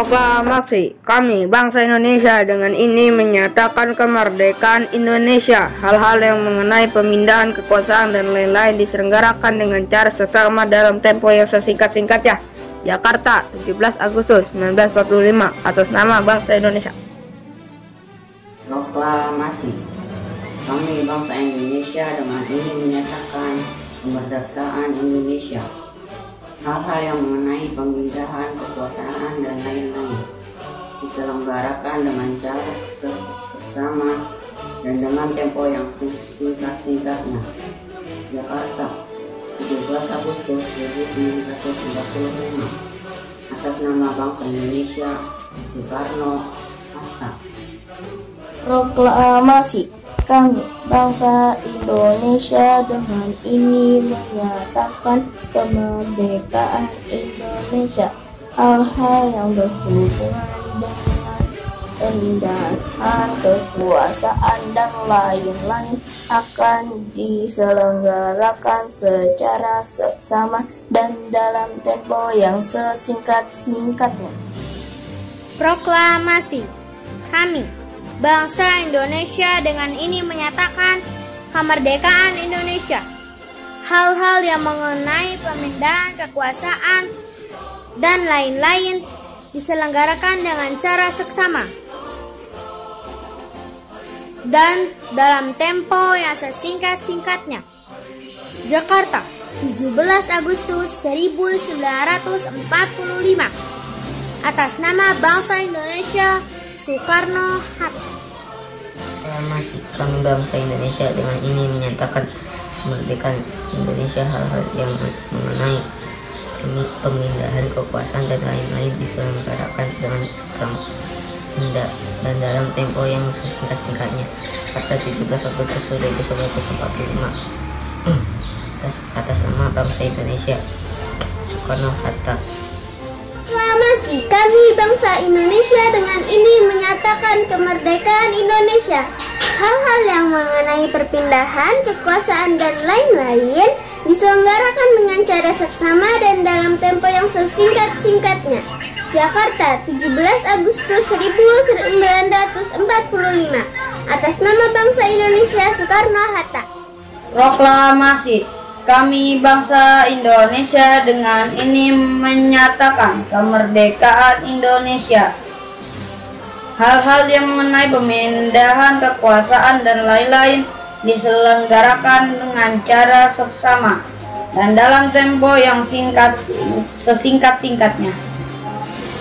Proklamasi, kami bangsa Indonesia dengan ini menyatakan kemerdekaan Indonesia. Hal-hal yang mengenai pemindahan kekuasaan dan lain-lain diselenggarakan dengan cara seksama dalam tempo yang sesingkat-singkatnya. Jakarta, 17 Agustus 1945, atas nama bangsa Indonesia. Proklamasi, kami bangsa Indonesia dengan ini menyatakan kemerdekaan Indonesia. Hal-hal yang mengenai pemindahan kekuasaan dan lain-lain diselenggarakan dengan cara seksama dan dengan tempo yang singkat-singkatnya. Jakarta, 17 Agustus 1945, atas nama bangsa Indonesia, Soekarno-Hatta. Proklamasi, kami bangsa Indonesia dengan ini menyatakan kemerdekaan Indonesia. Hal-hal yang berhubungan dengan pemindahan kekuasaan dan lain-lain akan diselenggarakan secara seksama dan dalam tempo yang sesingkat-singkatnya. Proklamasi, kami bangsa Indonesia dengan ini menyatakan kemerdekaan Indonesia. Hal-hal yang mengenai pemindahan kekuasaan dan lain-lain diselenggarakan dengan cara seksama dan dalam tempo yang sesingkat-singkatnya. Jakarta, 17 Agustus 1945, atas nama bangsa Indonesia, Soekarno-Hatta. Proklamasi, kami bangsa Indonesia dengan ini menyatakan kemerdekaan Indonesia. Hal-hal yang mengenai pemindahan kekuasaan dan lain-lain diselenggarakan dengan seksama dan dalam tempo yang sesingkat-singkatnya. Jakarta, 17 Agustus 1945, atas nama bangsa Indonesia, Soekarno-Hatta. Proklamasi, kami bangsa Indonesia dengan ini menyatakan kemerdekaan Indonesia. Hal-hal yang mengenai perpindahan kekuasaan dan lain-lain diselenggarakan dengan cara seksama dan dalam tempo yang sesingkat-singkatnya. Jakarta, 17 Agustus 1945, atas nama bangsa Indonesia, Soekarno-Hatta. Proklamasi, kami bangsa Indonesia dengan ini menyatakan kemerdekaan Indonesia. Hal-hal yang mengenai pemindahan kekuasaan dan lain-lain diselenggarakan dengan cara seksama dan dalam tempo yang sesingkat-singkatnya.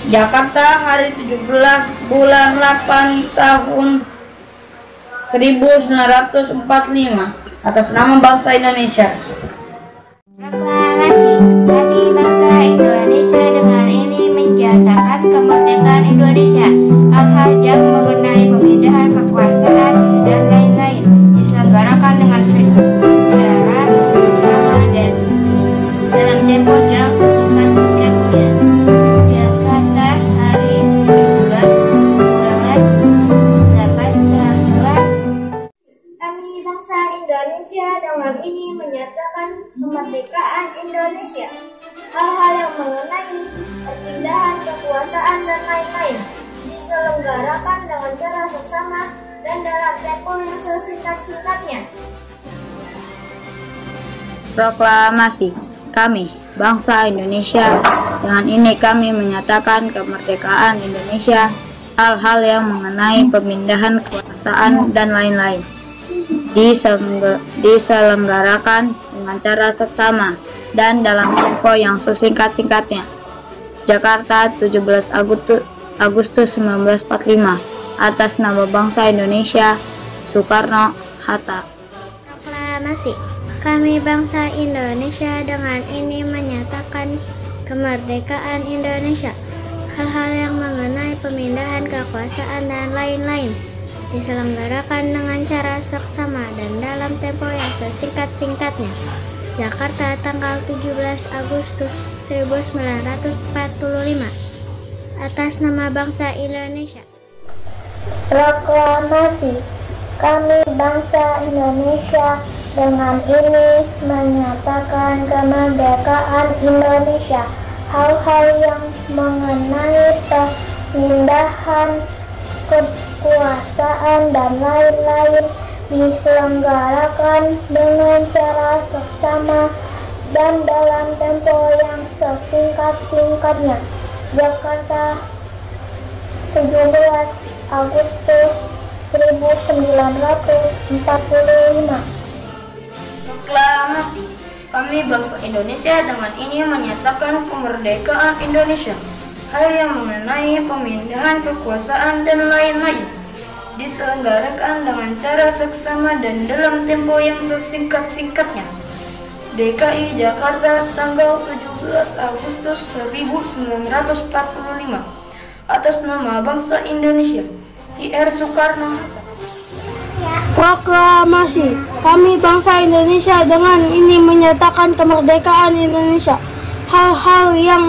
Jakarta, hari 17 bulan 8 tahun 1945, atas nama bangsa Indonesia. Proklamasi, kami bangsa Indonesia dengan ini menyatakan kemerdekaan Indonesia. Hal-hal yang mengenai pemindahan kekuasaan dan lain-lain diselenggarakan dengan cara bersama dan dalam tempo yang sesingkat-singkatnya. Jakarta, hari 17 bulan 8 tahun. Kami bangsa Indonesia dengan ini menyatakan kemerdekaan Indonesia. Hal-hal yang mengenai perpindahan kekuasaan dan lain-lain diselenggarakan dengan cara seksama dan dalam tempo yang sesingkat-singkatnya. Proklamasi, kami bangsa Indonesia dengan ini kami menyatakan kemerdekaan Indonesia. Hal-hal yang mengenai pemindahan kekuasaan dan lain-lain diselenggarakan dengan cara seksama dan dalam tempo yang sesingkat-singkatnya. Jakarta, 17 Agustus 1945, atas nama bangsa Indonesia, Soekarno-Hatta. Proklamasi, kami bangsa Indonesia dengan ini menyatakan kemerdekaan Indonesia. Hal-hal yang mengenai pemindahan kekuasaan dan lain-lain diselenggarakan dengan cara seksama dan dalam tempo yang sesingkat-singkatnya. Jakarta, tanggal 17 Agustus 1945, atas nama bangsa Indonesia. Proklamasi, kami bangsa Indonesia dengan ini menyatakan kemerdekaan Indonesia. Hal-hal yang mengenai kekuasaan, dan lain-lain diselenggarakan dengan cara seksama dan dalam tempo yang sesingkat-singkatnya. Jakarta, 17 Agustus 1945. Proklamasi. Kami bangsa Indonesia dengan ini menyatakan kemerdekaan Indonesia. Hal yang mengenai pemindahan kekuasaan dan lain-lain diselenggarakan dengan cara seksama dan dalam tempo yang sesingkat-singkatnya. DKI Jakarta, tanggal 17 Agustus 1945. Atas nama bangsa Indonesia, I.R. Soekarno-Hatta. Proklamasi. Kami bangsa Indonesia dengan ini menyatakan kemerdekaan Indonesia. Hal-hal yang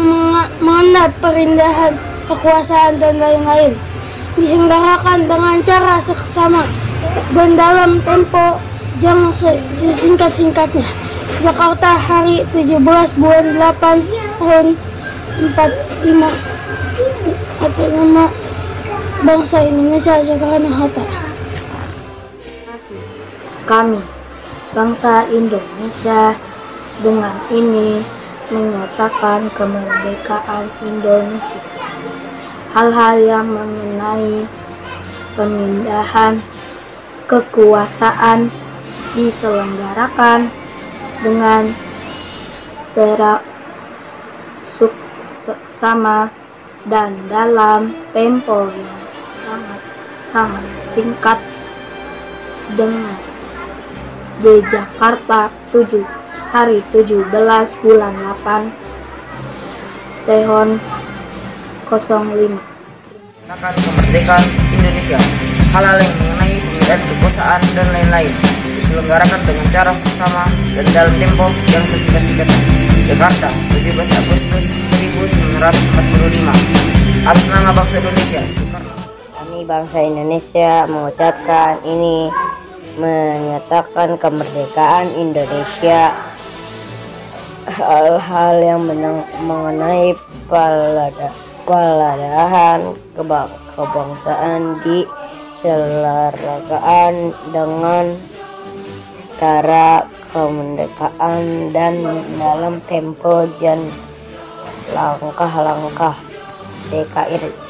mengenai pemindahan kekuasaan dan lain-lain diselenggarakan dengan cara seksama dan dalam tempo yang sesingkat-singkatnya. Jakarta, hari 17 bulan 8 tahun 45. Atas nama bangsa Indonesia, Soekarno-Hatta. Kami, bangsa Indonesia, dengan ini menyatakan kemerdekaan Indonesia. Hal-hal yang mengenai pemindahan kekuasaan diselenggarakan dengan cara seksama dan dalam tempo yang sangat singkat dengan di Jakarta, hari 17 bulan 8 tahun 05. Menyatakan kemerdekaan Indonesia. Hal-hal yang mengenai pemindahan kekuasaan dan lain-lain diselenggarakan dengan cara seksama dan dalam tempo yang sesingkat-singkatnya. Jakarta, 17 Agustus 1945. Atas nama bangsa Indonesia, Soekarno. Kami bangsa Indonesia mengucapkan ini menyatakan kemerdekaan Indonesia. Hal-hal yang mengenai peladahan kebangsaan diselenggarakan dengan cara kemerdekaan dan dalam tempo dan langkah-langkah.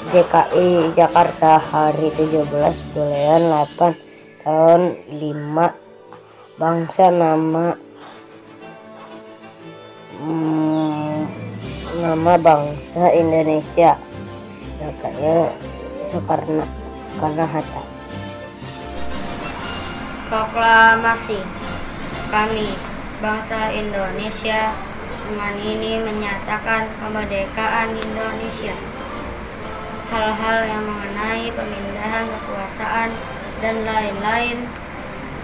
DKI Jakarta, hari 17 bulan 8 tahun 5. Bangsa, nama bangsa Indonesia. Soekarno-Hatta. Proklamasi. Kami bangsa Indonesia dengan ini menyatakan kemerdekaan Indonesia. Hal-hal yang mengenai pemindahan kekuasaan dan lain-lain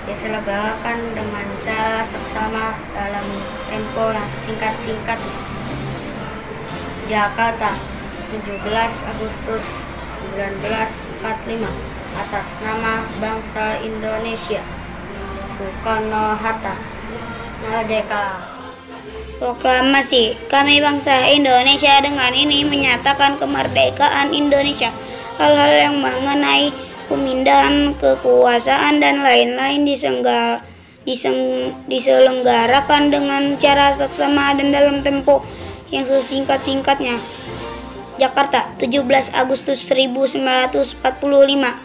diselenggarakan dengan cara seksama dalam tempo yang singkat-singkatnya. Jakarta, 17 Agustus 1945. Atas nama bangsa Indonesia, Soekarno-Hatta. Merdeka. Proklamasi. Kami bangsa Indonesia dengan ini menyatakan kemerdekaan Indonesia. Hal-hal yang mengenai pemindahan kekuasaan dan lain-lain diselenggarakan dengan cara seksama dan dalam tempo yang sesingkat-singkatnya. Jakarta, 17 Agustus 1945.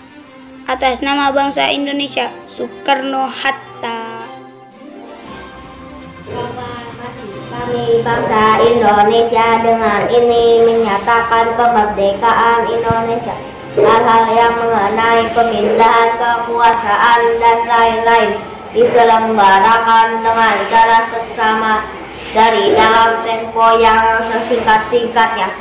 Atas nama bangsa Indonesia, Soekarno-Hatta. Kami bangsa Indonesia dengan ini menyatakan kemerdekaan Indonesia. Hal-hal yang mengenai pemindahan kekuasaan dan lain-lain diselenggarakan dengan cara seksama dari dalam tempo yang sesingkat-singkatnya.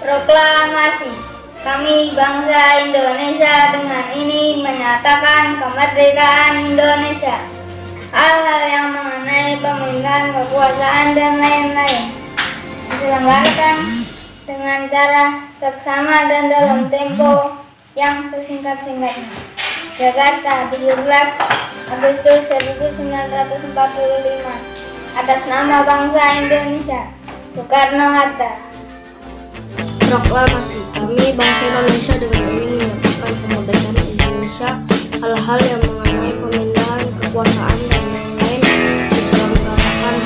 Proklamasi. Kami bangsa Indonesia dengan ini menyatakan kemerdekaan Indonesia. Hal-hal yang mengenai pemindahan kekuasaan dan lain-lain diselenggarakan dengan cara seksama dan dalam tempo yang sesingkat-singkatnya. Jakarta, 17 Agustus 1945. Atas nama bangsa Indonesia, Soekarno-Hatta. Proklamasi. Kami bangsa Indonesia dengan ini menyatakan kemerdekaan Indonesia. Hal-hal yang mengenai pemindahan kekuasaan dan lain-lain diselenggarakan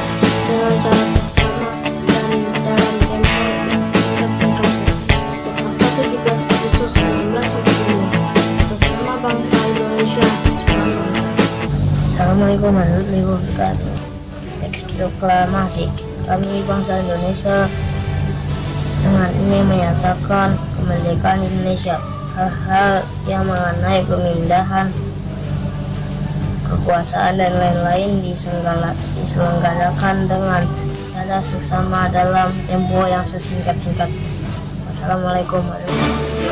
dengan cara seksama dan dalam tempo yang singkat-singkatnya. Jakarta, 17 Agustus 1945. Atas nama bangsa Indonesia, Soekarno. Assalamualaikum warahmatullahi wabarakatuh. Teks proklamasi. Kami bangsa Indonesia dengan ini menyatakan kemerdekaan Indonesia. Hal-hal yang mengenai pemindahan kekuasaan dan lain-lain diselenggarakan dengan cara seksama dalam tempo yang sesingkat-singkatnya. Wassalamualaikum warahmatullahi wabarakatuh.